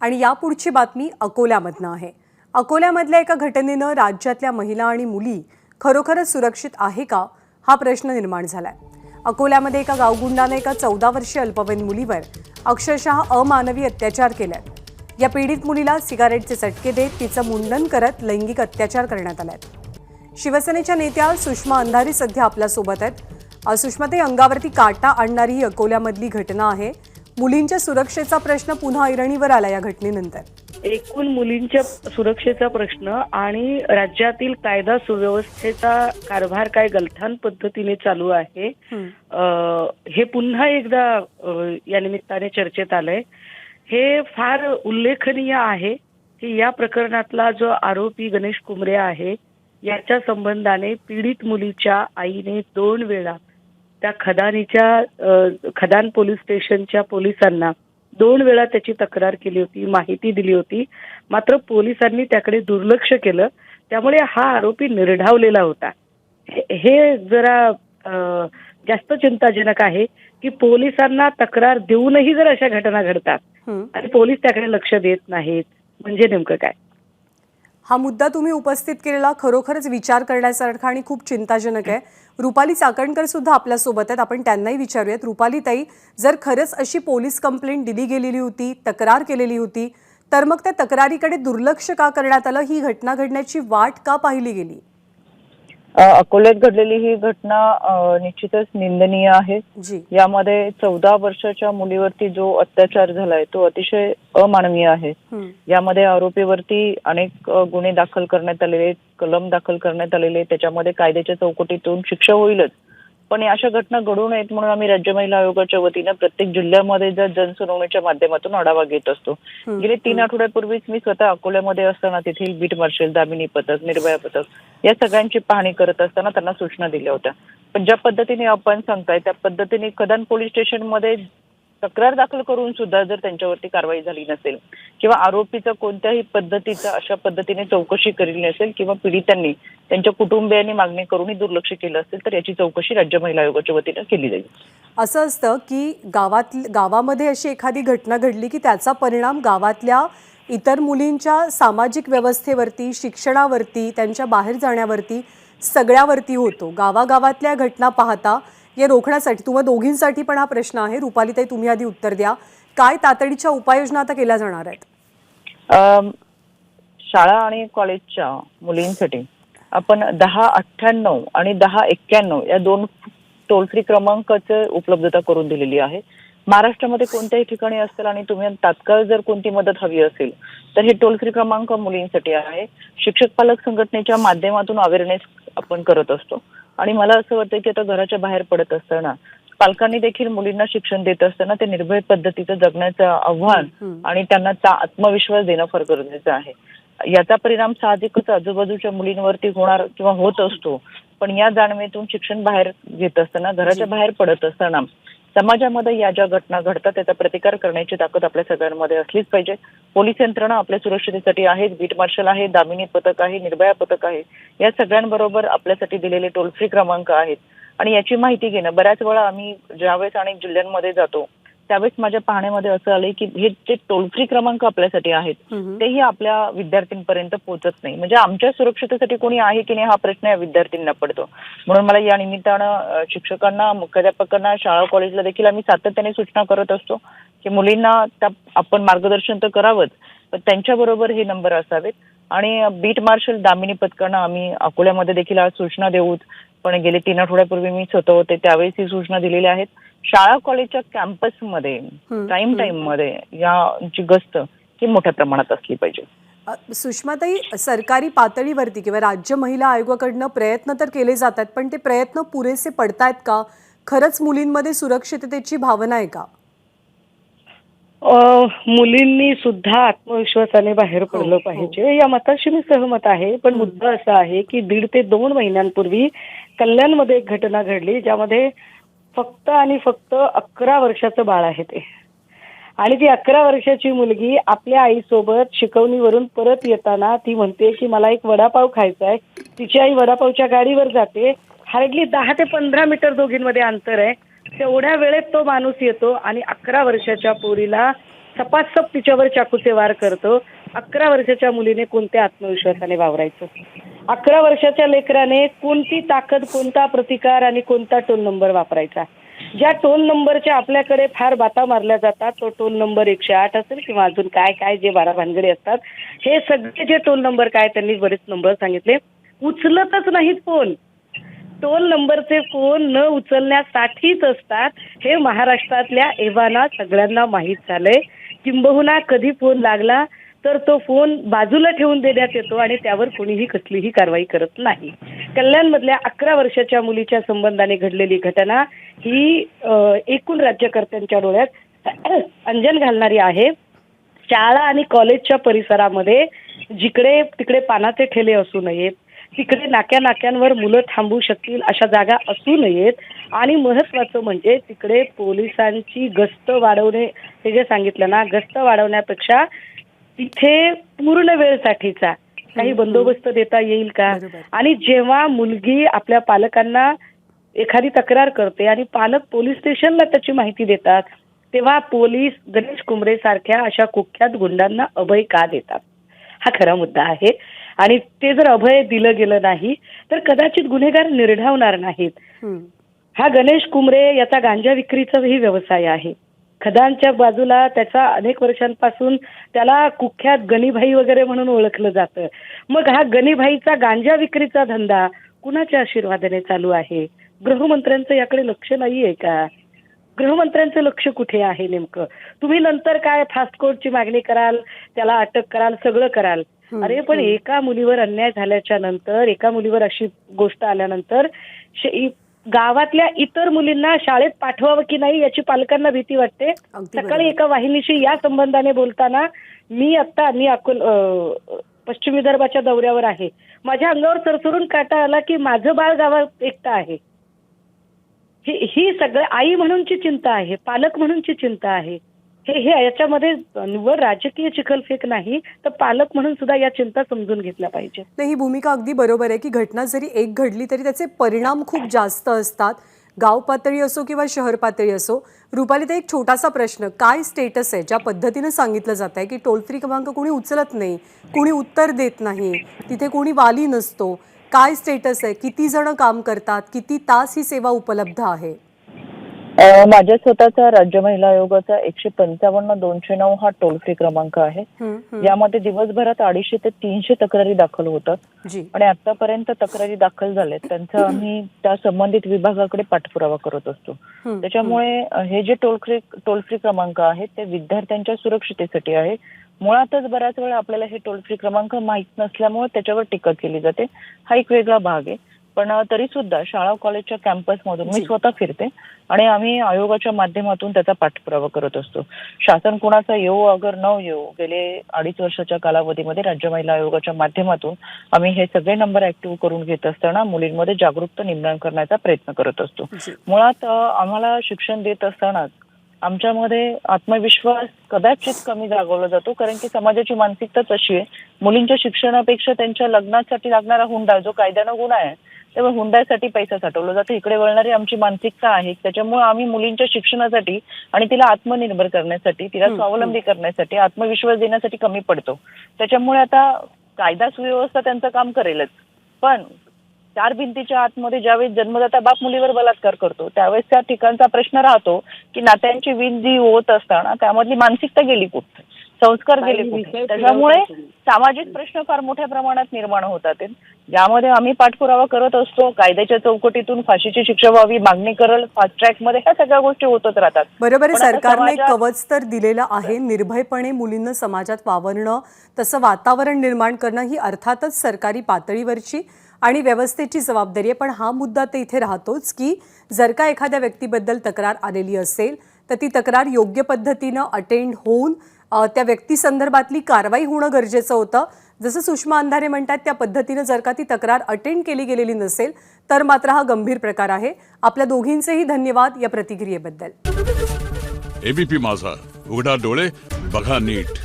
आणि यापुढची बातमी अकोल्यामधनं आहे। अकोल्यामधल्या एका घटनेनं राज्यातल्या महिला आणि मुली खरोखरच सुरक्षित आहे का हा प्रश्न निर्माण झालाय। अकोल्यामध्ये एका गावगुंडाने एका 14 वर्षीय अल्पवयीन मुलीवर अक्षरशः अमानवी अत्याचार केलेत। या पीडित मुलीला सिगारेटचे चटके देत तिचं मुंडन करत लैंगिक अत्याचार करण्यात आलेत। शिवसेनेच्या नेत्या सुषमा अंधारी सध्या आपल्या सोबत आहेत। सुषमाताई, अंगावरती काटा आणणारी ही अकोल्यामधली घटना आहे। मुलींच्या सुरक्षेचा प्रश्न पुन्हा ऐरणीवर आला या घटनेनंतर। एकूण मुलींच्या सुरक्षेचा प्रश्न आणि राज्यातील कायदा सुव्यवस्थेचा कारभार काय गलथान पद्धतीने चालू आहे हे पुन्हा एकदा या निमित्ताने चर्चेत आलंय। हे फार उल्लेखनीय आहे की या प्रकरणातला जो आरोपी गणेश कुमरे आहे याच्या संबंधाने पीडित मुलीच्या आईने 2 वेळा त्या खदान पोलीस स्टेशनच्या पोलिसांना 2 वेळा त्याची तक्रार केली होती, माहिती दिली होती। मात्र पोलिसांनी त्याकडे दुर्लक्ष केलं, त्यामुळे हा आरोपी निर्ढावलेला होता। हे जरा जास्त चिंताजनक आहे की पोलिसांना तक्रार देऊनही जर अशा घटना घडतात आणि पोलीस त्याकडे लक्ष देत नाहीत, म्हणजे नेमकं काय? हा मुद्दा तुम्ही उपस्थित केलेला खरोखरच विचार करण्यासारखा आणि खूप चिंताजनक आहे। रुपाली चाकणकर सुद्धा आपल्या सोबत आहेत, आपण त्यांनाही विचारूयात। रुपाली ताई, जर खरंच अशी पोलीस कंप्लेंट दिली गेलेली होती, तक्रार केलेली होती, तर मग त्या तक्रारीकडे दुर्लक्ष का करण्यात आलं? ही घटना घडण्याची वाट का पाहिली गेली? अकोल्यात घडलेली ही घटना निश्चितच निंदनीय आहे। यामध्ये 14 वर्षाच्या मुलीवरती जो अत्याचार झालाय तो अतिशय अमानवीय आहे। यामध्ये आरोपीवरती अनेक गुन्हे दाखल करण्यात आलेले, कलम दाखल करण्यात आलेले, त्याच्यामध्ये कायद्याच्या चौकटीतून शिक्षा होईलच। पण अशा घटना घडू नयेत म्हणून आम्ही राज्य महिला आयोगाच्या वतीनं प्रत्येक जिल्ह्यामध्ये जनसुनावणीच्या माध्यमातून आढावा घेत असतो। गेले 3 आठवड्यापूर्वीच मी स्वतः अकोल्यामध्ये असताना तेथील बीट मार्शल, दामिनी पथक, निर्भया पथक या सगळ्यांची पाहणी करत असताना त्यांना सूचना दिल्या होत्या। पण ज्या पद्धतीने आपण सांगताय त्या पद्धतीने खदान पोलीस स्टेशनमध्ये तक्रार दाखल करून सुद्धा जर त्यांच्यावरती कारवाई झाली नसेल किंवा आरोपीचं कोणत्याही पद्धतीचं अशा पद्धतीने चौकशी केली नसेल किंवा पीडितांनी त्यांच्या कुटुंबियांनी मागणी करूनही दुर्लक्ष केलं असेल तर याची चौकशी राज्य महिला आयोगाच्या वतीनं केली जाईल। असं असतं की गावामध्ये अशी एखादी घटना घडली की त्याचा परिणाम गावातल्या इतर मुलींच्या सामाजिक व्यवस्थेवरती, शिक्षणावरती, त्यांच्या बाहेर जाण्यावरती, सगळ्यावरती होतो। गावागावातल्या घटना पाहता या रोखण्यासाठी तुम्हा दोघींसाठी पण हा प्रश्न आहे। रुपालीताई, तुम्ही आधी उत्तर द्या, काय तातडीच्या उपाययोजना आता केल्या जाणार आहेत? शाळा आणि कॉलेजच्या मुलींसाठी आपण 1098 आणि 1091 या 2 टोल फ्री क्रमांकाची उपलब्धता करून दिलेली आहे। महाराष्ट्रामध्ये कोणत्याही ठिकाणी असेल आणि तुम्ही तात्काळ जर कोणती मदत हवी असेल तर हे टोल फ्री क्रमांक मुलींसाठी आहे। शिक्षक पालक संघटनेच्या माध्यमातून अवेअरनेस आपण करत असतो आणि मला असं वाटतं की आता घराच्या बाहेर पडत असताना पालकांनी देखील मुलींना शिक्षण देत असताना ते निर्भय पद्धतीचं जगण्याचं आव्हान आणि त्यांना आत्मविश्वास देणं फार गरजेचं आहे। याचा परिणाम साहजिकच आजूबाजूच्या मुलींवरती होणार किंवा होत असतो, पण या जाणीवेतून शिक्षण बाहेर घेत असताना, घराच्या बाहेर पडत असताना समाजामध्ये या ज्या घटना घडतात त्याचा प्रतिकार करण्याची ताकद आपल्या सगळ्यांमध्ये असलीच पाहिजे। पोलीस यंत्रणा आपल्या सुरक्षिततेसाठी आहेत, बीट मार्शल आहे, दामिनी पथक आहे, निर्भया पथक आहे, या सगळ्यांबरोबर आपल्यासाठी दिलेले टोल फ्री क्रमांक आहेत आणि याची माहिती घेणं। बऱ्याच वेळा आम्ही ज्यावेळेस अनेक जिल्ह्यांमध्ये जातो त्यावेळेस माझ्या पाहण्यामध्ये असं आलंय की हे जे टोल फ्री क्रमांक आपल्यासाठी आहेत तेही आपल्या विद्यार्थ्यांपर्यंत पोहोचत नाही। म्हणजे आमच्या सुरक्षिततेसाठी कोणी आहे की नाही हा प्रश्न या विद्यार्थ्यांना पडतो। म्हणून मला या निमित्तानं शिक्षकांना, मुख्याध्यापकांना, शाळा कॉलेजला देखील आम्ही सातत्याने सूचना करत असतो की मुलींना आपण मार्गदर्शन तर करावंच, पण त्यांच्याबरोबर हे नंबर असावेत। आणि बीट मार्शल, दामिनी पथकांना आम्ही अकोल्यामध्ये देखील आज सूचना देऊत, पण गेले 3 आठवड्यापूर्वी मी स्वतः होते त्यावेळेस ही सूचना दिलेल्या आहेत। शाळा कॉलेजच्या कॅम्पसमध्ये टाइम मध्ये याची गस्त ही मोठ्या प्रमाणात असली पाहिजे। सुषमाताई, सरकारी पातळीवरती किंवा राज्य महिला आयोगाकडनं प्रयत्न तर केले जातात, पण ते प्रयत्न पुरेसे पडतायत का? खरंच मुलींमध्ये सुरक्षिततेची भावना आहे का? मुलींनी सुद्धा आत्मविश्वासाने बाहेर पडलं पाहिजे या मताशी मी सहमत आहे। पण मुद्दा असा आहे की 1.5 ते 2 महिन्यांपूर्वी कल्याणमध्ये एक घटना घडली ज्यामध्ये फक्त आणि फक्त 11 वर्षाचं बाळ आहे ते, आणि ती 11 वर्षाची मुलगी आपल्या आईसोबत शिकवणीवरून परत येताना ती म्हणते की मला एक वडापाव खायचा आहे। तिची आई वडापावच्या गाडीवर जाते, हार्डली 10 ते 15 मीटर दोघींमध्ये अंतर आहे। तेवढ्या वेळेत तो माणूस येतो आणि 11 वर्षाच्या पोरीला सपासप तिच्यावर चाकूचे वार करतो. 11 वर्षाच्या मुलीने कोणत्या आत्मविश्वासाने वावरायचं? 11 वर्षाच्या लेकराने कोणती ताकद, कोणता प्रतिकार आणि कोणता टोल नंबर वापरायचा? ज्या टोल नंबरच्या आपल्याकडे फार बाता मारल्या जातात, तो टोल नंबर 108 असेल किंवा अजून काय काय जे 12 भानगडी असतात, हे सगळे जे टोल नंबर काय त्यांनी बरेच नंबर सांगितले, उचलतच नाहीत फोन. टोल नंबरचे फोन न उचलण्यासाठीच असतात हे महाराष्ट्रातल्या एव्हाना सगळ्यांना माहीत झालंय. किंबहुना कधी फोन लागला तर तो फोन बाजूला ठेवून देण्यात येतो आणि त्यावर कोणीही कसलीही कारवाई करत नाही. कल्याणमधल्या 11 वर्षाच्या मुलीच्या संबंधाने घडलेली घटना ही एकूण राज्यकर्त्यांच्या डोळ्यात अंजन घालणारी आहे. शाळा आणि कॉलेजच्या परिसरामध्ये जिकडे तिकडे पानाचे ठेले असू नयेत, तिकडे नाक्यांवर मुलं थांबू शकतील अशा जागा असू नयेत आणि महत्वाचं म्हणजे तिकडे पोलिसांची गस्त वाढवणे, हे जे सांगितलं ना, गस्त वाढवण्यापेक्षा तिथे पूर्ण वेळसाठीचा काही बंदोबस्त देता येईल का? आणि जेव्हा मुलगी आपल्या पालकांना एखादी तक्रार करते आणि पालक पोलीस स्टेशनला त्याची माहिती देतात, तेव्हा पोलीस गणेश कुमरे सारख्या अशा कुख्यात गुंडांना अभय का देतात? हा खरा मुद्दा आहे. आणि ते जर अभय दिलं गेलं नाही तर कदाचित गुन्हेगार निर्ढावणार नाहीत. हा गणेश कुमरे याचा गांजा विक्रीचाही व्यवसाय आहे. खदानच्या बाजूला त्याचा अनेक वर्षांपासून त्याला कुख्यात गणीभाई वगैरे म्हणून ओळखलं जातं. मग हा गणीभाईचा गांजा विक्रीचा धंदा कुणाच्या आशीर्वादाने चालू आहे? गृहमंत्र्यांचं याकडे लक्ष नाहीये का? गृहमंत्र्यांचं लक्ष कुठे आहे नेमकं? तुम्ही नंतर काय फास्ट कोर्टची मागणी कराल, त्याला अटक कराल, सगळं कराल. अरे पण एका मुलीवर अन्याय झाल्याच्या नंतर, एका मुलीवर अशी गोष्ट आल्यानंतर गावातल्या इतर मुलींना शाळेत पाठवावं की नाही याची पालकांना भीती वाटते. सकाळी एका वाहिनीशी या संबंधाने बोलताना मी पश्चिम विदर्भाच्या दौऱ्यावर आहे, माझ्या अंगावर सरसरून काटा आला की माझं बाळ गावात एकटं आहे. ही सगळं आई म्हणूनची चिंता आहे, पालक म्हणूनची चिंता आहे. हे याच्यामध्ये निव्वळ राजकीय चिखलफेक नाही, तर पालक म्हणून सुद्धा या चिंता समजून घेतल्या पाहिजे. नाही, ही भूमिका अगदी बरोबर आहे की घटना जरी एक घडली तरी त्याचे परिणाम खूप जास्त असतात, गाव पातळी असो किंवा शहर पातळी असो. रुपाली, तर एक छोटासा प्रश्न, काय स्टेटस आहे? ज्या पद्धतीनं सांगितलं जात आहे की टोल फ्री क्रमांक कोणी उचलत नाही, कोणी उत्तर देत नाही, तिथे कोणी वाली नसतो, काय स्टेटस आहे? किती जण काम करतात? किती तास ही सेवा उपलब्ध आहे? माझ्या स्वतःचा राज्य महिला आयोगाचा 155-209 हा टोल फ्री क्रमांक आहे. यामध्ये दिवसभरात 250 ते 300 तक्रारी दाखल होतात आणि आतापर्यंत तक्रारी दाखल झाल्यात त्यांचा आम्ही त्या संबंधित विभागाकडे पाठपुरावा करत असतो. त्याच्यामुळे हे जे टोल फ्री क्रमांक आहेत ते विद्यार्थ्यांच्या सुरक्षितेसाठी आहे. मुळातच बऱ्याच वेळा आपल्याला हे टोल फ्री क्रमांक माहीत नसल्यामुळे त्याच्यावर टीका केली जाते. हा एक वेगळा भाग आहे. पण तरी सुद्धा शाळा कॉलेजच्या कॅम्पसमधून मी स्वतः फिरते आणि आम्ही आयोगाच्या माध्यमातून त्याचा पाठपुरावा करत असतो. शासन कुणाचा येऊ अगर न येऊ, गेले 2.5 वर्षाच्या कालावधीमध्ये राज्य महिला आयोगाच्या माध्यमातून आम्ही हे सगळे नंबर ऍक्टिव्ह करून घेत असताना मुलींमध्ये जागरूकता निर्माण करण्याचा प्रयत्न करत असतो. मुळात आम्हाला शिक्षण देत असतानाच आमच्यामध्ये आत्मविश्वास कदाचित कमी जागवला जातो, कारण की समाजाची मानसिकताच अशी आहे, मुलींच्या शिक्षणापेक्षा त्यांच्या लग्नासाठी लागणारा हुंडा जो कायद्यानं गुन्हा आहे, तेव्हा हुंड्यासाठी पैसा साठवला जातो. इकडे वळणारी आमची मानसिकता आहे. त्याच्यामुळे आम्ही मुलींच्या शिक्षणासाठी आणि तिला आत्मनिर्भर करण्यासाठी, तिला स्वावलंबी करण्यासाठी, आत्मविश्वास देण्यासाठी कमी पडतो. त्याच्यामुळे आता कायदा सुव्यवस्था त्यांचं काम करेलच, पण 4 भिंतीच्या आतमध्ये ज्यावेळेस जन्मदाता बाप मुलीवर बलात्कार करतो त्यावेळेस त्या ठिकाणचा प्रश्न राहतो की नात्यांची वीज जी होत असताना त्यामधली मानसिकता गेली कुठे, संस्कार गेले कुठे. त्याच्यामुळे सामाजिक प्रश्न फार मोठ्या प्रमाणात निर्माण होतात, ज्यामध्ये आम्ही पाठपुरावा करत असतो. कायद्याच्या चौकटीतून फाशीची शिक्षा व्हावी, मागणी करल फास्ट ट्रॅक मध्ये, ह्या सगळ्या गोष्टी होतच राहतात. बरोबर आहे, सरकारने कवच तर दिलेलं आहे. निर्भयपणे मुलींना समाजात वावरणं, तसं वातावरण निर्माण करणं ही अर्थातच सरकारी पातळीवरची आणि व्यवस्थेची जबाबदारी आहे. पण हा मुद्दा तर इथे राहतोच की जर का एखाद्या व्यक्तीबद्दल तक्रार आलेली असेल तर ती तक्रार योग्य पद्धतीनं अटेंड होऊन त्या व्यक्तीसंदर्भातली कारवाई होणं गरजेचं होतं. जसं सुषमा अंधारे म्हणतात त्या पद्धतीनं जर का ती तक्रार अटेंड केली गेलेली नसेल तर मात्र हा गंभीर प्रकार आहे. आपल्या दोघींचेही धन्यवाद या प्रतिक्रियेबद्दल. एबीपी माझा, उघडा डोळे बघा नीट.